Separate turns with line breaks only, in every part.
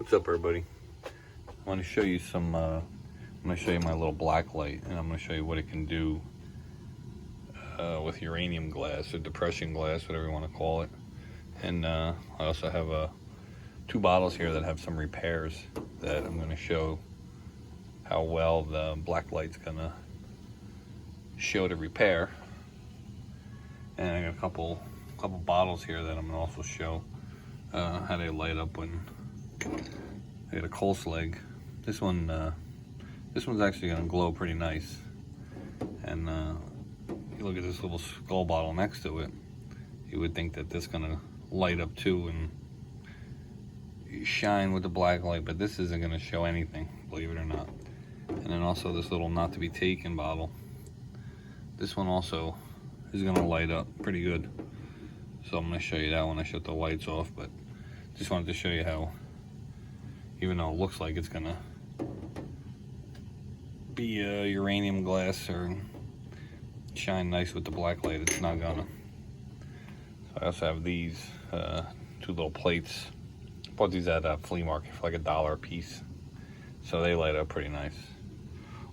What's up, everybody? I want to show you some, I'm going to show you my little black light, and I'm going to show you what it can do with uranium glass or depression glass, whatever you want to call it. And I also have two bottles here that have some repairs that I'm going to show how well the black light's going to show to repair. And I got a couple bottles here that I'm going to also show how they light up when I got a coal slag. This one's actually gonna glow pretty nice. And you look at this little skull bottle next to it, you would think that this is gonna light up too and shine with the black light, but this isn't gonna show anything, believe it or not. And then also this little not to be taken bottle. This one also is gonna light up pretty good. So I'm gonna show you that when I shut the lights off, but just wanted to show you how, even though it looks like it's gonna be uranium glass or shine nice with the black light, it's not gonna. So I also have these two little plates. Bought these at a flea market for like $1 a piece. So they light up pretty nice.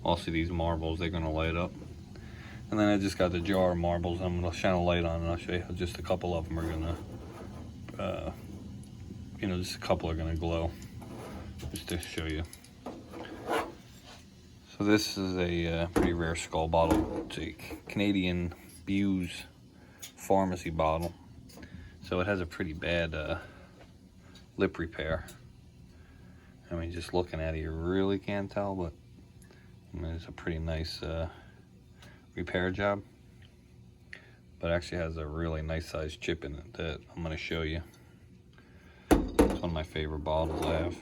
Also these marbles, they're gonna light up. And then I just got the jar of marbles I'm gonna shine a light on, and I'll show you how just a couple of them are gonna just a couple are gonna glow, just to show you. So this is a pretty rare skull bottle. It's a Canadian Buse pharmacy bottle. So it has a pretty bad lip repair. I mean, just looking at it, you really can't tell, but I mean, it's a pretty nice repair job. But it actually has a really nice sized chip in it that I'm gonna show you. It's one of my favorite bottles I have.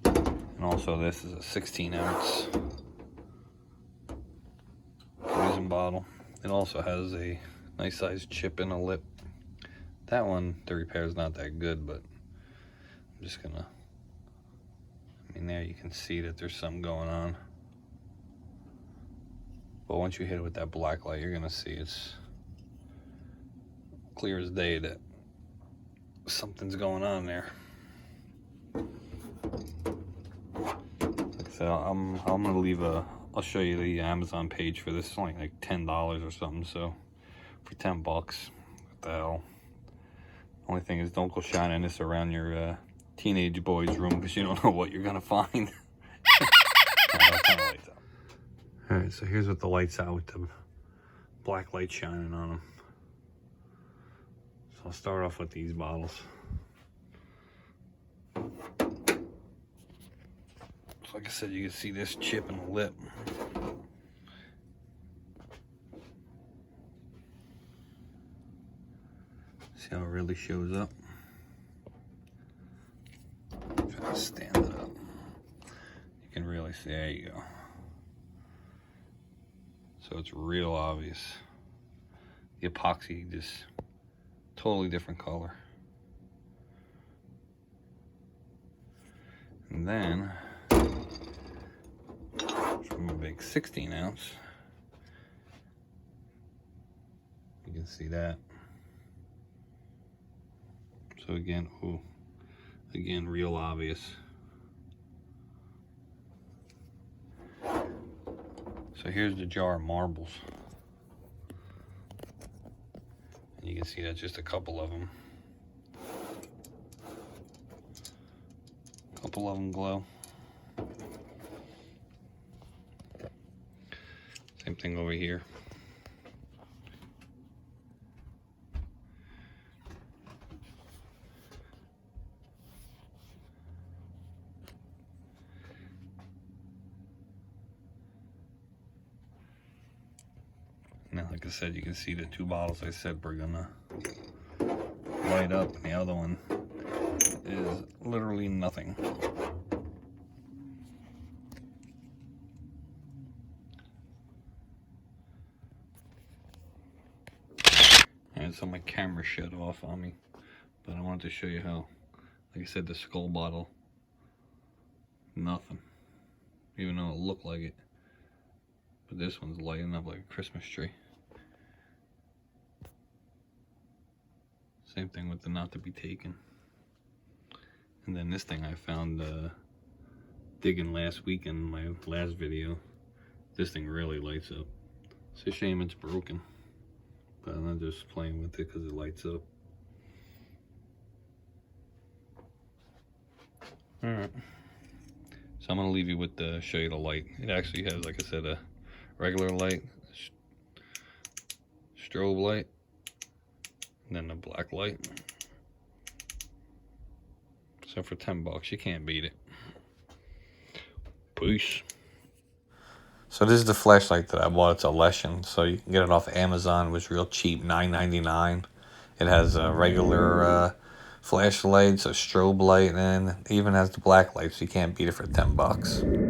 And also this is a 16-ounce poison bottle. It also has a nice sized chip in the lip. That one, the repair is not that good, but I'm just gonna, I mean, there you can see that there's something going on. But once you hit it with that black light, you're gonna see it's clear as day that something's going on there. So I'm gonna leave I'll show you the Amazon page for this. It's only like $10 or something. So for 10 bucks, what the hell? Only thing is, don't go shining this around your teenage boy's room, because you don't know what you're gonna find. All right, so here's what the light's out with the black light shining on them. So I'll start off with these bottles. So like I said, you can see this chip in the lip. See how it really shows up? Try to stand it up. You can really see, there you go. So it's real obvious. The epoxy just totally different color. And then from a big 16-ounce, you can see that. So again, again, real obvious. So here's the jar of marbles. And you can see that's just a couple of them. A couple of them glow. Same thing over here. Now, like I said, you can see the two bottles I said we're gonna light up, and the other one is literally nothing. And so my camera shut off on me, but I wanted to show you how, like I said, the skull bottle, nothing, even though it looked like it. But this one's lighting up like a Christmas tree. Same thing with the not to be taken. And then this thing I found digging last week in my last video. This thing really lights up. It's a shame it's broken, but I'm just playing with it because it lights up. Alright, so I'm going to leave you with the show you the light. It actually has, like I said, a regular light, strobe light, and then a black light. So for $10, you can't beat it. Peace. So this is the flashlight that I bought. It's a Lesson, so you can get it off Amazon. It was real cheap, $9.99. It has a regular flashlight, a strobe light, and it even has the black light, so you can't beat it for $10.